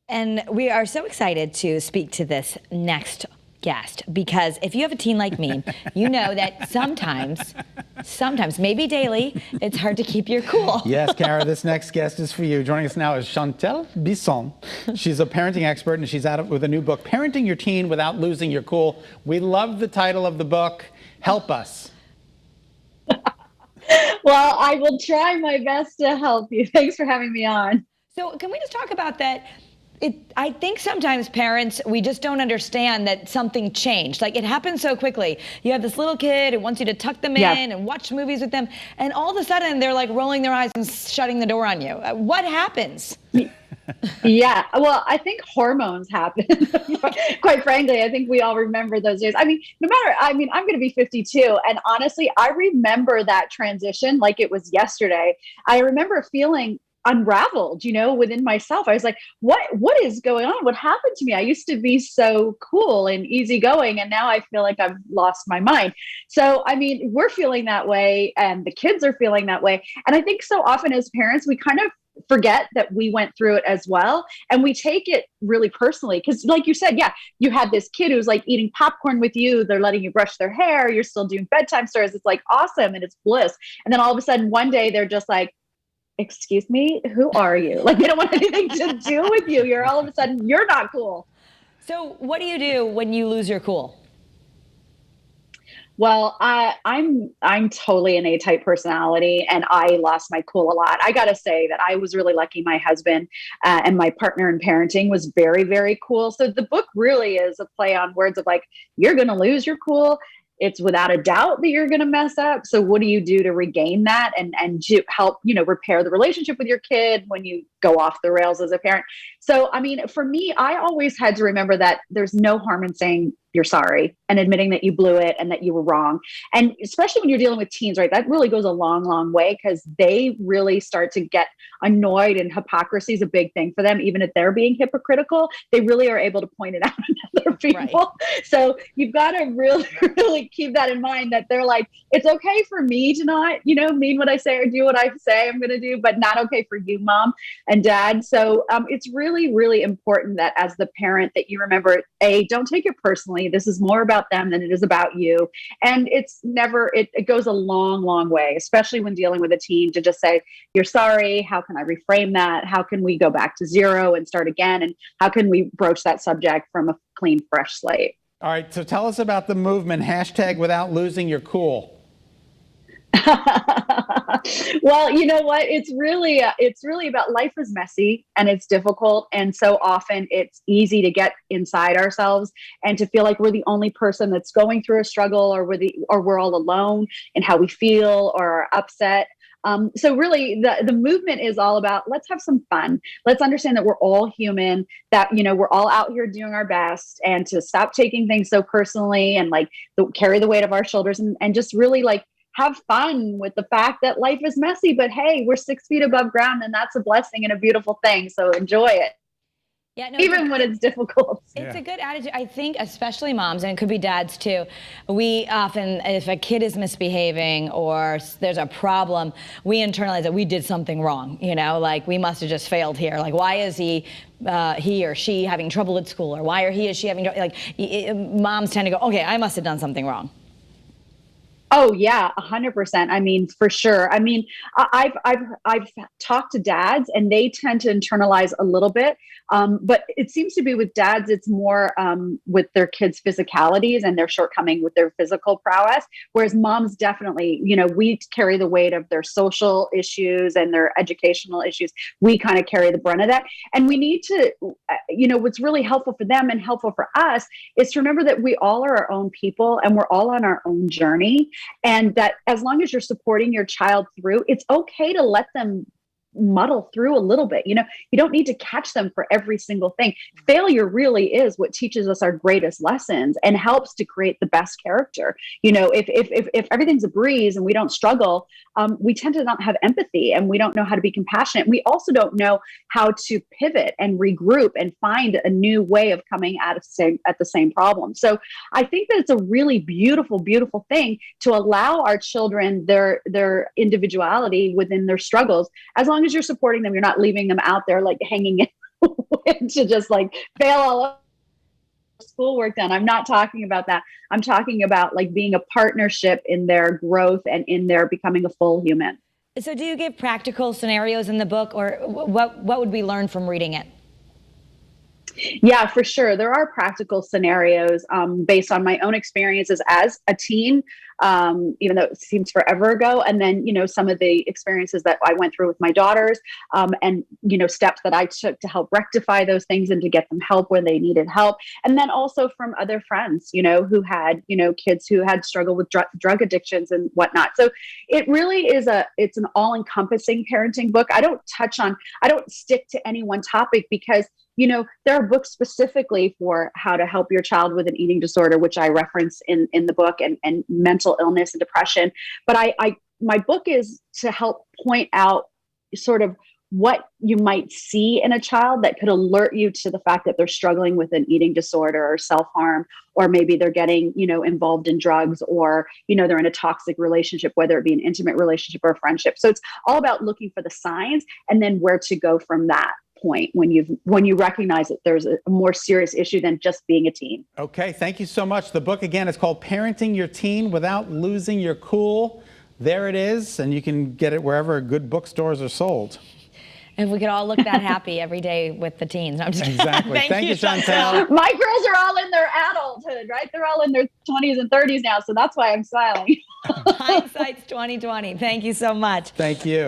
And we are so excited to speak to this next guest because if you have a teen like me, you know that sometimes, maybe daily, it's hard to keep your cool. Yes, Kara, this next guest is for you. Joining us now is Shantelle Bisson. She's a parenting expert, and she's out with a new book, Parenting Your Teen Without Losing Your Cool. We love the title of the book. Help us. Well, I will try my best to help you. Thanks for having me on. So can we just talk about that? I think sometimes parents, we just don't understand that something changed. Like, it happens so quickly. You have this little kid who wants you to tuck them in and watch movies with them, and all of a sudden they're like rolling their eyes and shutting the door on you. What happens? Yeah, well, I think hormones happen. Quite frankly, I think we all remember those days. I'm going to be 52, and honestly, I remember that transition like it was yesterday. I remember feeling unraveled, within myself. I was like, what is going on? What happened to me? I used to be so cool and easygoing, and now I feel like I've lost my mind. So, we're feeling that way, and the kids are feeling that way. And I think so often as parents, we kind of forget that we went through it as well. And we take it really personally. Because like you said, you had this kid who's like eating popcorn with you. They're letting you brush their hair. You're still doing bedtime stories. It's like awesome. And it's bliss. And then all of a sudden, one day they're just like, excuse me, who are you? Like, they don't want anything to do with you. You're all of a sudden, you're not cool. So what do you do when you lose your cool? Well, I'm totally an A-type personality, and I lost my cool a lot. I got to say that I was really lucky. My husband and my partner in parenting was very, very cool. So the book really is a play on words of like, you're going to lose your cool. It's without a doubt that you're going to mess up. So what do you do to regain that and to help, repair the relationship with your kid when you go off the rails as a parent? So, for me, I always had to remember that there's no harm in saying you're sorry and admitting that you blew it and that you were wrong. And especially when you're dealing with teens, right? That really goes a long, long way because they really start to get annoyed, and hypocrisy is a big thing for them. Even if they're being hypocritical, they really are able to point it out at other people. Right. So you've got to really, really keep that in mind, that they're like, it's okay for me to not, mean what I say or do what I say I'm going to do, but not okay for you, mom and dad. So it's really, really important that as the parent that you remember, don't take it personally. This is more about them than it is about you. And it goes a long, long way, especially when dealing with a teen, to just say, you're sorry. How can I reframe that? How can we go back to zero and start again? And how can we broach that subject from a clean, fresh slate? All right. So tell us about the movement, #without losing your cool. Well, you know what? It's really about life is messy and it's difficult. And so often it's easy to get inside ourselves and to feel like we're the only person that's going through a struggle, or we're all alone in how we feel or are upset. So really the movement is all about, let's have some fun. Let's understand that we're all human, that, we're all out here doing our best, and to stop taking things so personally and like carry the weight of our shoulders, and just really like have fun with the fact that life is messy, but hey, we're 6 feet above ground, and that's a blessing and a beautiful thing. So enjoy it. Yeah, no, even when it's difficult. It's a good attitude. I think especially moms, and it could be dads too, we often, if a kid is misbehaving or there's a problem, we internalize that we did something wrong, like we must have just failed here. Like, why is he or she having trouble at school? Or why are he or she having trouble? Like, moms tend to go, okay, I must have done something wrong. Oh yeah, 100%. For sure. I've talked to dads, and they tend to internalize a little bit. But it seems to be with dads, it's more with their kids' physicalities and their shortcoming with their physical prowess. Whereas moms definitely, we carry the weight of their social issues and their educational issues. We kind of carry the brunt of that. And we need to, what's really helpful for them and helpful for us is to remember that we all are our own people, and we're all on our own journey. And that as long as you're supporting your child through, it's okay to let them muddle through a little bit. You don't need to catch them for every single thing. Failure really is what teaches us our greatest lessons and helps to create the best character. If everything's a breeze and we don't struggle, we tend to not have empathy, and we don't know how to be compassionate. We also don't know how to pivot and regroup and find a new way of coming at the same problem. So I think that it's a really beautiful, beautiful thing to allow our children their individuality within their struggles. As long as you're supporting them, you're not leaving them out there like hanging in to just like fail all over schoolwork done. I'm not talking about that. I'm talking about like being a partnership in their growth and in their becoming a full human. So do you give practical scenarios in the book, or what would we learn from reading it? Yeah, for sure. There are practical scenarios based on my own experiences as a teen, even though it seems forever ago. And then, some of the experiences that I went through with my daughters and, steps that I took to help rectify those things and to get them help when they needed help. And then also from other friends, who had, kids who had struggled with drug addictions and whatnot. So it really is it's an all encompassing parenting book. I don't stick to any one topic because there are books specifically for how to help your child with an eating disorder, which I reference in the book, and mental illness and depression. But my book is to help point out sort of what you might see in a child that could alert you to the fact that they're struggling with an eating disorder or self-harm, or maybe they're getting, involved in drugs, or, they're in a toxic relationship, whether it be an intimate relationship or a friendship. So it's all about looking for the signs and then where to go from that point when you recognize that there's a more serious issue than just being a teen. Okay, thank you so much. The book again is called Parenting Your Teen Without Losing Your Cool. There it is, and you can get it wherever good bookstores are sold. If we could all look that happy every day with the teens. I'm just kidding. Exactly. Thank you, Shantelle. My girls are all in their adulthood, right? They're all in their 20s and 30s now, so that's why I'm smiling. Hindsight's 2020. Thank you so much. Thank you.